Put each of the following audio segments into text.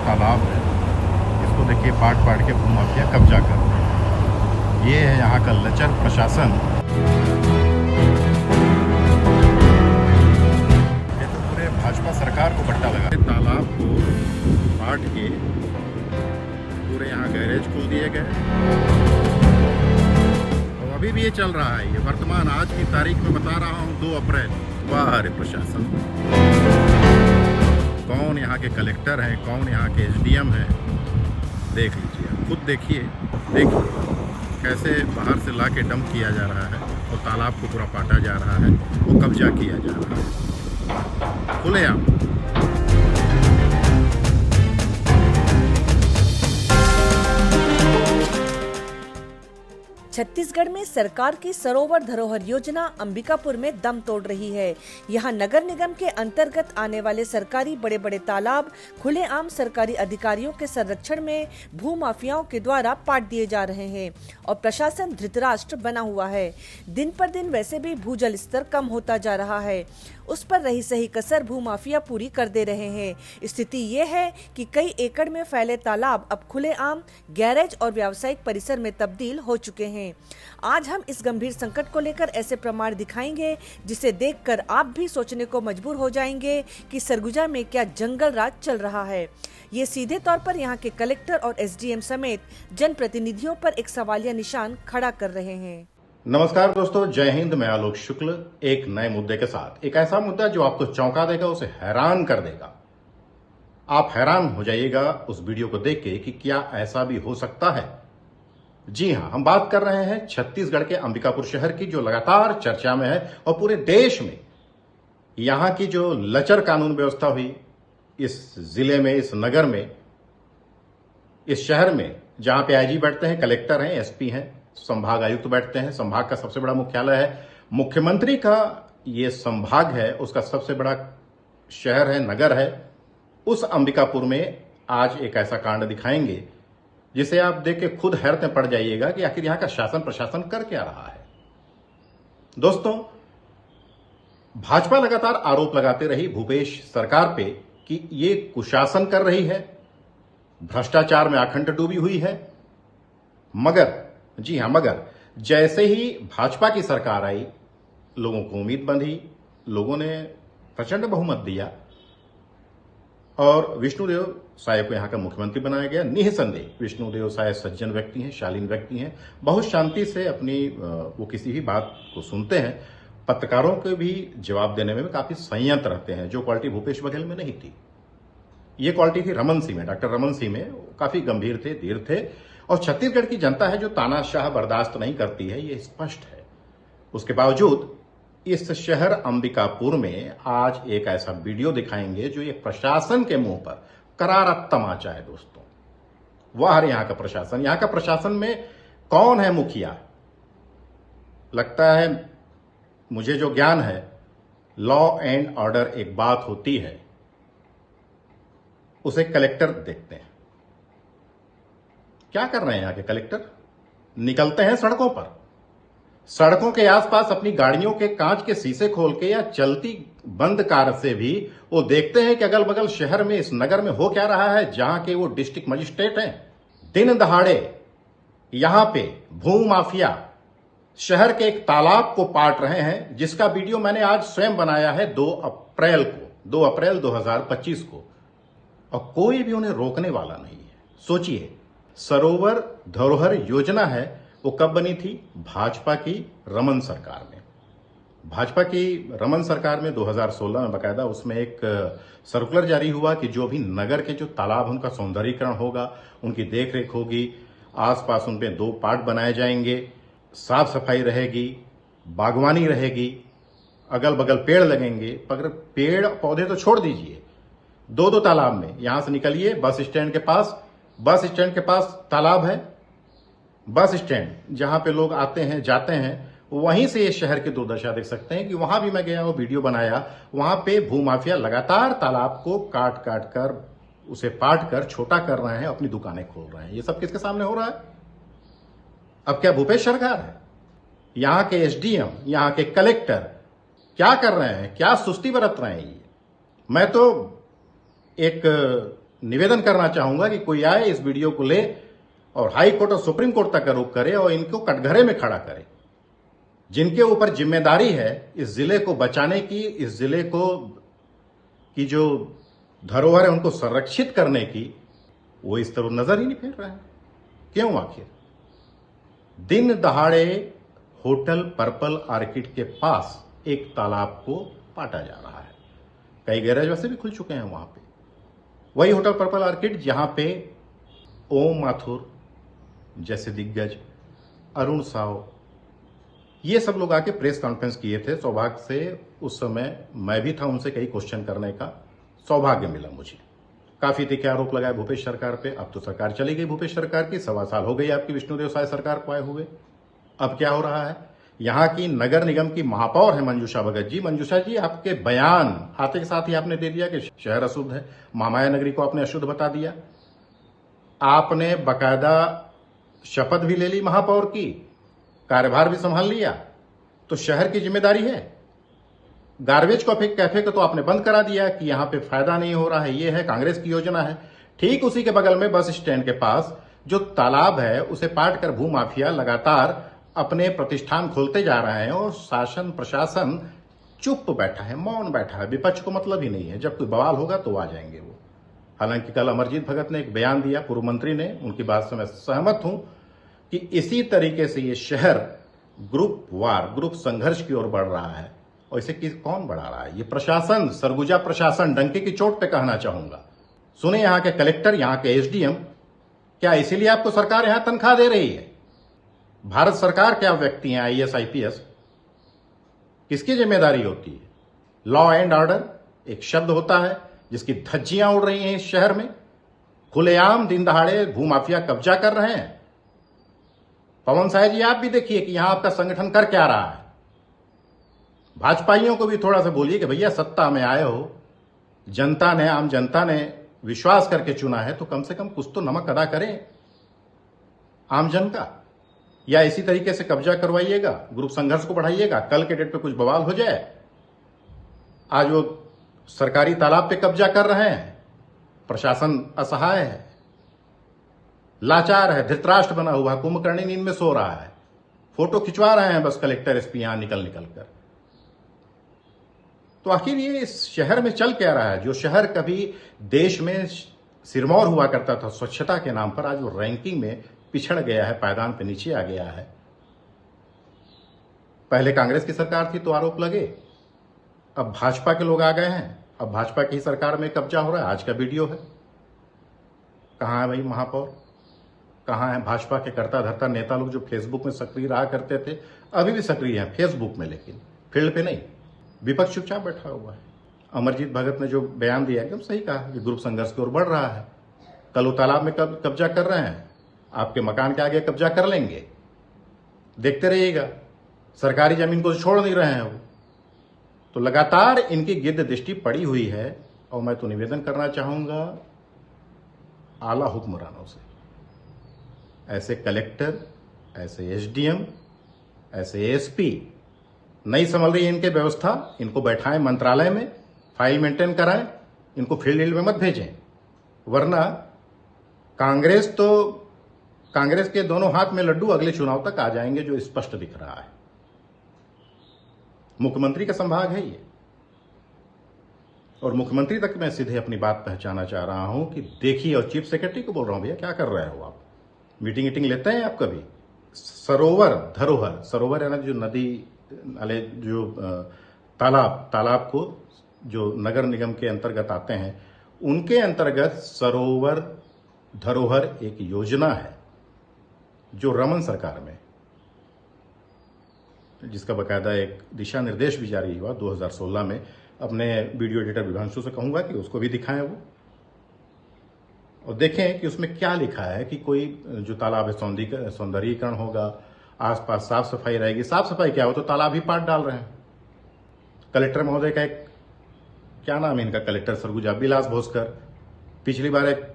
तालाब है, इसको देखिए पाट पाट के भूमाफिया कब्जा कर रहे हैं। ये है यहाँ का लचर प्रशासन। ये तो पूरे भाजपा सरकार को बट्टा लगा। तालाब को पाट के पूरे यहाँ गैरेज खोल दिए गए और अभी भी ये चल रहा है। ये वर्तमान आज की तारीख में बता रहा हूँ 2 अप्रैल। वाह रे प्रशासन, कौन यहाँ के कलेक्टर हैं, कौन यहाँ के एसडीएम हैं, देख लीजिए, खुद देखिए कैसे बाहर से ला के डंप किया जा रहा है और तालाब को पूरा पाटा जा रहा है, वो कब्जा किया जा रहा है खुलेआम। छत्तीसगढ़ में सरकार की सरोवर धरोहर योजना अंबिकापुर में दम तोड़ रही है। यहां नगर निगम के अंतर्गत आने वाले सरकारी बड़े बड़े तालाब खुलेआम सरकारी अधिकारियों के संरक्षण में भूमाफियाओं के द्वारा पाट दिए जा रहे हैं और प्रशासन धृतराष्ट्र बना हुआ है। दिन पर दिन वैसे भी भूजल स्तर कम होता जा रहा है, उस पर रही सही कसर भूमाफिया पूरी कर दे रहे हैं। स्थिति ये है कि कई एकड़ में फैले तालाब अब खुलेआम गैरेज और व्यावसायिक परिसर में तब्दील हो चुके हैं। आज हम इस गंभीर संकट को लेकर ऐसे प्रमाण दिखाएंगे जिसे देखकर आप भी सोचने को मजबूर हो जाएंगे कि सरगुजा में क्या जंगल राज चल रहा है। ये सीधे तौर पर यहाँ के कलेक्टर और एसडीएम समेत जनप्रतिनिधियों पर एक सवालिया निशान खड़ा कर रहे हैं। नमस्कार दोस्तों, जय हिंद। मैं आलोक शुक्ल एक नए मुद्दे के साथ। एक ऐसा मुद्दा जो आपको चौंका देगा, उसे हैरान कर देगा। आप हैरान हो जाइएगा उस वीडियो को देख के कि क्या ऐसा भी हो सकता है। जी हां, हम बात कर रहे हैं छत्तीसगढ़ के अंबिकापुर शहर की, जो लगातार चर्चा में है और पूरे देश में यहां की जो लचर कानून व्यवस्था हुई इस जिले में, इस नगर में, इस शहर में, जहां पे आईजी बैठते हैं, कलेक्टर हैं, एसपी हैं, संभाग आयुक्त बैठते हैं, संभाग का सबसे बड़ा मुख्यालय है, मुख्यमंत्री का ये संभाग है, उसका सबसे बड़ा शहर है, नगर है। उस अंबिकापुर में आज एक ऐसा कांड दिखाएंगे जिसे आप देख के खुद हैरत में पड़ जाइएगा कि आखिर यहां का शासन प्रशासन कर क्या रहा है। दोस्तों, भाजपा लगातार आरोप लगाते रही भूपेश सरकार पे कि ये कुशासन कर रही है, भ्रष्टाचार में आखंड डूबी हुई है। मगर, जी हां, मगर जैसे ही भाजपा की सरकार आई, लोगों को उम्मीद बंधी, लोगों ने प्रचंड बहुमत दिया और विष्णुदेव साय को यहां का मुख्यमंत्री बनाया गया। निःसंदेह विष्णुदेव साय सज्जन व्यक्ति हैं, शालीन व्यक्ति हैं, बहुत शांति से अपनी वो किसी भी बात को सुनते हैं, पत्रकारों को भी जवाब देने में काफी संयत रहते हैं, जो क्वालिटी भूपेश बघेल में नहीं थी। ये क्वालिटी थी रमन सिंह में, डॉक्टर रमन सिंह में। काफी गंभीर थे, धीर थे। और छत्तीसगढ़ की जनता है जो तानाशाह बर्दाश्त नहीं करती है, ये स्पष्ट है। उसके बावजूद इस शहर अंबिकापुर में आज एक ऐसा वीडियो दिखाएंगे जो ये प्रशासन के मुंह पर करारा तमाचा है। दोस्तों, वाह रे यहाँ का प्रशासन। यहाँ का प्रशासन में कौन है मुखिया? लगता है, मुझे जो ज्ञान है, लॉ एंड ऑर्डर एक बात होती है, उसे कलेक्टर देखते हैं। क्या कर रहे हैं यहाँ के कलेक्टर? निकलते हैं सड़कों पर, सड़कों के आसपास अपनी गाड़ियों के कांच के शीशे खोल के या चलती बंद कार से भी वो देखते हैं कि अगल बगल शहर में, इस नगर में हो क्या रहा है, जहां के वो डिस्ट्रिक्ट मजिस्ट्रेट हैं। दिन दहाड़े यहां पे भूमाफिया शहर के एक तालाब को पाट रहे हैं, जिसका वीडियो मैंने आज स्वयं बनाया है 2 अप्रैल को, 2 अप्रैल 2025 को, और कोई भी उन्हें रोकने वाला नहीं है। सोचिए, सरोवर धरोहर योजना है, वो कब बनी थी? भाजपा की रमन सरकार में। भाजपा की रमन सरकार में 2016 में बकायदा उसमें एक सर्कुलर जारी हुआ कि जो भी नगर के जो तालाब, उनका सौंदर्यीकरण होगा, उनकी देखरेख होगी, आसपास उन पे 2 पार्ट बनाए जाएंगे, साफ सफाई रहेगी, बागवानी रहेगी, अगल बगल पेड़ लगेंगे। मगर पेड़ पौधे तो छोड़ दीजिए, 2-2 तालाब में, यहां से निकलिए, बस स्टैंड के पास तालाब है। बस स्टैंड जहां पे लोग आते हैं जाते हैं, वहीं से ये शहर की दुर्दशा देख सकते हैं कि वहां भी मैं गया, वो वीडियो बनाया, वहां पे भूमाफिया लगातार तालाब को काट काट कर, उसे पाट कर छोटा कर रहे हैं, अपनी दुकानें खोल रहे हैं। ये सब किसके सामने हो रहा है? अब क्या भूपेश सरकार है? यहां के एसडीएम, यहां के कलेक्टर क्या कर रहे हैं? क्या सुस्ती बरत रहे हैं? मैं तो एक निवेदन करना चाहूंगा कि कोई आए इस वीडियो को ले और हाई कोर्ट और सुप्रीम कोर्ट तक का रुख करे और इनको कटघरे में खड़ा करे। जिनके ऊपर जिम्मेदारी है इस जिले को बचाने की, इस जिले को की जो धरोहर है उनको संरक्षित करने की, वो इस तरह नजर ही नहीं फेर रहे हैं। क्यों? आखिर दिन दहाड़े होटल पर्पल आर्किड के पास एक तालाब को पाटा जा रहा है। कई गैरेज वैसे भी खुल चुके हैं वहां पे। वही होटल पर्पल आर्किड जहां पे ओम माथुर जैसे दिग्गज, अरुण साव, ये सब लोग आके प्रेस कॉन्फ्रेंस किए थे। सौभाग्य से उस समय मैं भी था, उनसे कई क्वेश्चन करने का सौभाग्य मिला मुझे। काफी तीखे आरोप लगाए भूपेश सरकार पे। अब तो सरकार चली गई भूपेश सरकार की, 1.25 साल हो गई आपकी विष्णुदेव साय सरकार को आए हुए। अब क्या हो रहा है? यहां की नगर निगम की महापौर है मंजूषा भगत जी। मंजूषा जी, आपके बयान आते के साथ ही आपने दे दिया कि शहर अशुद्ध है, महामाया नगरी को आपने अशुद्ध बता दिया। आपने बकायदा शपथ भी ले ली महापौर की, कार्यभार भी संभाल लिया। तो शहर की जिम्मेदारी है। गार्बेज कैफे को तो आपने बंद करा दिया कि यहां पे फायदा नहीं हो रहा है, ये है कांग्रेस की योजना है। ठीक उसी के बगल में बस स्टैंड के पास जो तालाब है उसे पाट कर भूमाफिया लगातार अपने प्रतिष्ठान खोलते जा रहे हैं और शासन प्रशासन चुप बैठा है, मौन बैठा है। विपक्ष को मतलब ही नहीं है, जब कोई बवाल होगा तो आ जाएंगे वो। हालांकि कल अमरजीत भगत ने एक बयान दिया, पूर्व मंत्री ने, उनकी बात से मैं सहमत हूं कि इसी तरीके से ये शहर ग्रुप वार, ग्रुप संघर्ष की ओर बढ़ रहा है। और इसे कौन बढ़ा रहा है? ये प्रशासन, सरगुजा प्रशासन, डंके की चोट पे कहना चाहूंगा। सुने यहाँ के कलेक्टर, यहाँ के एसडीएम, क्या इसीलिए आपको सरकार यहां तनख्वाह दे रही है? भारत सरकार क्या व्यक्ति हैं आईएएस आईपीएस? किसकी जिम्मेदारी होती है? लॉ एंड ऑर्डर एक शब्द होता है जिसकी धज्जियां उड़ रही हैं इस शहर में। खुलेआम दिन दहाड़े भूमाफिया कब्जा कर रहे हैं। पवन साय जी, आप भी देखिए कि यहां आपका संगठन कर क्या रहा है। भाजपाइयों को भी थोड़ा सा बोलिए कि भैया सत्ता में आए हो, जनता ने, आम जनता ने विश्वास करके चुना है, तो कम से कम कुछ तो नमक अदा करें आम जन का। या इसी तरीके से कब्जा करवाइएगा, ग्रुप संघर्ष को बढ़ाइएगा, कल के डेट पे कुछ बवाल हो जाए। आज वो सरकारी तालाब पे कब्जा कर रहे हैं, प्रशासन असहाय है, लाचार है, धृतराष्ट्र बना हुआ, कुंभकर्णी नींद में सो रहा है। फोटो खिंचवा रहे हैं बस कलेक्टर एसपी यहां निकल कर। तो आखिर ये इस शहर में चल क्या रहा है? जो शहर कभी देश में सिरमौर हुआ करता था स्वच्छता के नाम पर, आज वो रैंकिंग में पिछड़ गया है, पायदान पे नीचे आ गया है। पहले कांग्रेस की सरकार थी तो आरोप लगे, अब भाजपा के लोग आ गए हैं, अब भाजपा की सरकार में कब्जा हो रहा है। आज का वीडियो है। कहां है भाई महापौर? कहां है भाजपा के कर्ता धर्ता नेता लोग जो फेसबुक में सक्रिय रहा करते थे? अभी भी सक्रिय हैं फेसबुक में, लेकिन फील्ड पे नहीं। विपक्ष चुपचाप बैठा हुआ है। अमरजीत भगत ने जो बयान दिया एकदम सही कहा कि ग्रुप संघर्ष की ओर बढ़ रहा है। कल वो तालाब में कब्जा कर रहे हैं, आपके मकान के आगे कब्जा कर लेंगे, देखते रहिएगा। सरकारी जमीन को छोड़ नहीं रहे हैं वो। तो लगातार इनकी गिद्ध दृष्टि पड़ी हुई है। और मैं तो निवेदन करना चाहूंगा आला हुक्मरानों से, ऐसे कलेक्टर, ऐसे एसडीएम, ऐसे एसपी, नहीं संभल रही है इनके व्यवस्था, इनको बैठाएं मंत्रालय में, फाइल मेंटेन कराएं, इनको फील्ड में मत भेजें। वरना कांग्रेस के दोनों हाथ में लड्डू अगले चुनाव तक आ जाएंगे, जो स्पष्ट दिख रहा है। मुख्यमंत्री का संभाग है ये। और मुख्यमंत्री तक मैं सीधे अपनी बात पहुंचाना चाह रहा हूं कि देखिए, और चीफ सेक्रेटरी को बोल रहा हूं, भैया क्या कर रहे हो आप? मीटिंग लेते हैं आप कभी? सरोवर धरोहर, सरोवर है ना, जो नदी नाले, जो तालाब को जो नगर निगम के अंतर्गत आते हैं, उनके अंतर्गत सरोवर धरोहर एक योजना है जो रमन सरकार में, जिसका बकायदा एक दिशा निर्देश भी जारी हुआ 2016 में। अपने वीडियो एडिटर विभांशु से कहूंगा कि उसको भी दिखाएं वो, और देखें कि उसमें क्या लिखा है कि कोई जो तालाब है सौंदर्यीकरण होगा, आसपास साफ सफाई रहेगी। साफ सफाई क्या हो, तो तालाब ही पाट डाल रहे हैं। कलेक्टर महोदय का एक, क्या नाम है इनका, कलेक्टर सरगुजा, विलास भोसकर, पिछली बार एक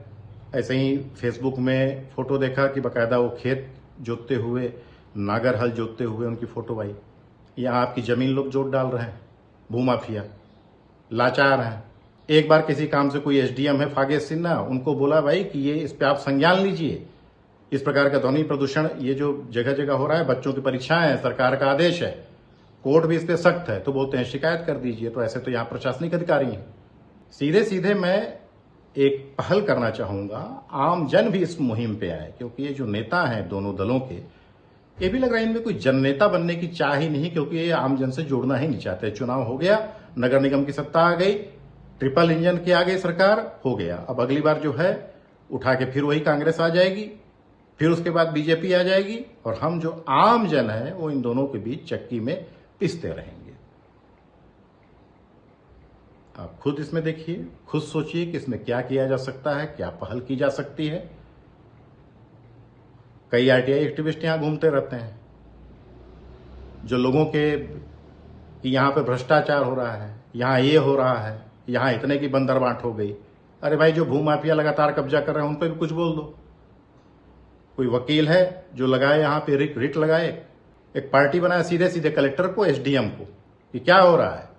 ऐसे ही फेसबुक में फोटो देखा कि बकायदा वो खेत जोतते हुए, नागर हल जोतते हुए उनकी फोटो आई। यहाँ आपकी जमीन लोग जोत डाल रहे हैं, भूमाफिया लाचार हैं। एक बार किसी काम से कोई एसडीएम है फागेश सिन्हा, उनको बोला भाई कि ये इस पे आप संज्ञान लीजिए, इस प्रकार का ध्वनि प्रदूषण ये जो जगह जगह हो रहा है, बच्चों की परीक्षाएं हैं, सरकार का आदेश है, कोर्ट भी इस पे सख्त है, तो बोलते हैं शिकायत कर दीजिए। तो ऐसे तो यहां प्रशासनिक अधिकारी हैं। सीधे सीधे मैं एक पहल करना चाहूंगा, आम जन भी इस मुहिम पे आए, क्योंकि ये जो नेता हैं दोनों दलों के, ये भी लग रहा है इनमें कोई जननेता बनने की चाह ही नहीं, क्योंकि ये आम जन से जुड़ना ही नहीं चाहते। चुनाव हो गया, नगर निगम की सत्ता आ गई, ट्रिपल इंजन की आ गई सरकार, हो गया। अब अगली बार जो है उठा के फिर वही कांग्रेस आ जाएगी, फिर उसके बाद बीजेपी आ जाएगी, और हम जो आम जन है वो इन दोनों के बीच चक्की में पिसते रहेंगे। आप खुद इसमें देखिए, खुद सोचिए कि इसमें क्या किया जा सकता है, क्या पहल की जा सकती है। कई आरटीआई एक्टिविस्ट यहां घूमते रहते हैं, जो लोगों के कि यहां पे भ्रष्टाचार हो रहा है, यहां ये हो रहा है, यहां इतने की बंदरबांट हो गई। अरे भाई, जो भूमाफिया लगातार कब्जा कर रहे हैं उन पर भी कुछ बोल दो। कोई वकील है जो लगाए यहां पे रिट लगाए, एक पार्टी बनाए सीधे सीधे कलेक्टर को, एसडीएम को, कि क्या हो रहा है।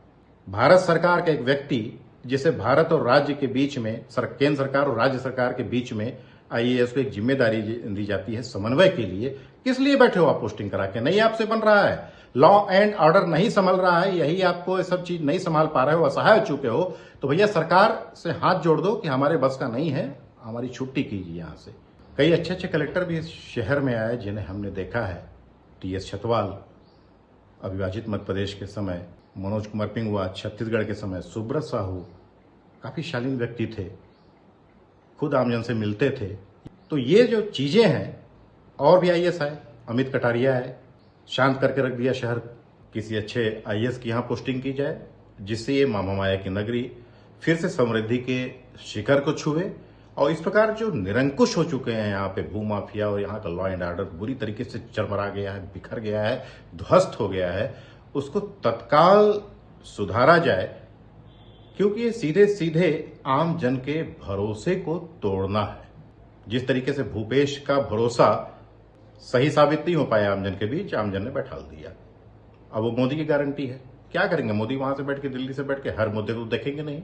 भारत सरकार का एक व्यक्ति जिसे भारत और राज्य के बीच में, केंद्र सरकार और राज्य सरकार के बीच में आईएएस को एक जिम्मेदारी दी जाती है समन्वय के लिए, किस लिए बैठे हो आप पोस्टिंग करा के? नहीं आपसे बन रहा है, लॉ एंड ऑर्डर नहीं संभल रहा है, यही आपको ये सब चीज नहीं संभाल पा रहे हो, असहाय हो चुके हो, तो भैया सरकार से हाथ जोड़ दो कि हमारे बस का नहीं है, हमारी छुट्टी कीजिए यहां से। कई अच्छे अच्छे कलेक्टर भी इस शहर में आए जिन्हें हमने देखा है। टीएस छतवाल अविभाजित मध्य प्रदेश के समय, मनोज कुमार पिंगुआ छत्तीसगढ़ के समय, सुब्रत साहू काफी शालीन व्यक्ति थे, खुद आमजन से मिलते थे। तो ये जो चीजें हैं, और भी आईएएस आए, अमित कटारिया है, शांत करके रख दिया शहर। किसी अच्छे आईएएस की यहां पोस्टिंग की जाए, जिससे ये मामा माया की नगरी फिर से समृद्धि के शिखर को छुए। और इस प्रकार जो निरंकुश हो चुके हैं यहाँ पे भूमाफिया, और यहाँ का लॉ एंड ऑर्डर बुरी तरीके से चरमरा गया है, बिखर गया है, ध्वस्त हो गया है, उसको तत्काल सुधारा जाए, क्योंकि ये सीधे सीधे आम जन के भरोसे को तोड़ना है। जिस तरीके से भूपेश का भरोसा सही साबित नहीं हो पाया आमजन के बीच, आमजन ने बैठा दिया। अब वो मोदी की गारंटी है, क्या करेंगे मोदी? वहां से बैठ के, दिल्ली से बैठ के हर मुद्दे को देखेंगे नहीं।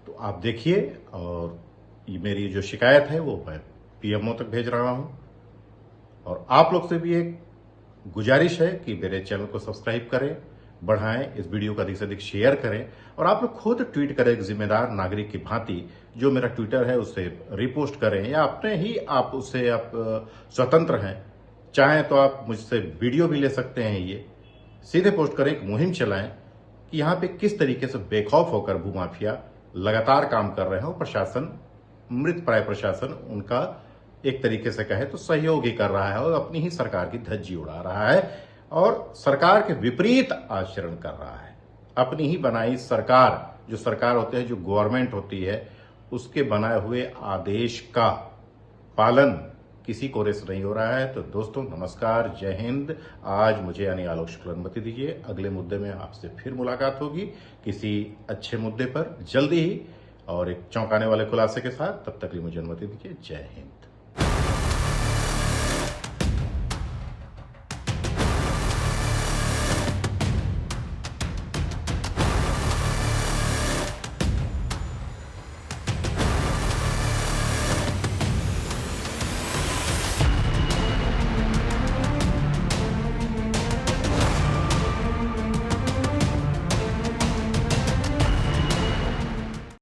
तो आप देखिए, और ये मेरी जो शिकायत है वो मैं पीएमओ तक भेज रहा हूं, और आप लोग से भी एक गुजारिश है कि मेरे चैनल को सब्सक्राइब करें, बढ़ाएं, इस वीडियो को अधिक से अधिक शेयर करें, और आप लोग खुद ट्वीट करें एक जिम्मेदार नागरिक की भांति। जो मेरा ट्विटर है उससे रिपोस्ट करें, या अपने ही आप उससे आप स्वतंत्र हैं, चाहें तो आप मुझसे वीडियो भी ले सकते हैं। ये सीधे पोस्ट करें, एक मुहिम चलाएं कि यहाँ पे किस तरीके से बेखौफ होकर भूमाफिया लगातार काम कर रहे हैं, और प्रशासन, मृत प्राय प्रशासन उनका एक तरीके से कहे तो सहयोग ही कर रहा है, और अपनी ही सरकार की धज्जी उड़ा रहा है, और सरकार के विपरीत आचरण कर रहा है। अपनी ही बनाई सरकार, जो सरकार होते हैं, जो गवर्नमेंट होती है, उसके बनाए हुए आदेश का पालन किसी कोरे से नहीं हो रहा है। तो दोस्तों नमस्कार, जय हिंद। आज मुझे यानी आलोक शुक्ल अनुमति दीजिए, अगले मुद्दे में आपसे फिर मुलाकात होगी किसी अच्छे मुद्दे पर जल्दी ही, और एक चौंकाने वाले खुलासे के साथ। तब तक के लिए मुझे अनुमति दीजिए। जय हिंद।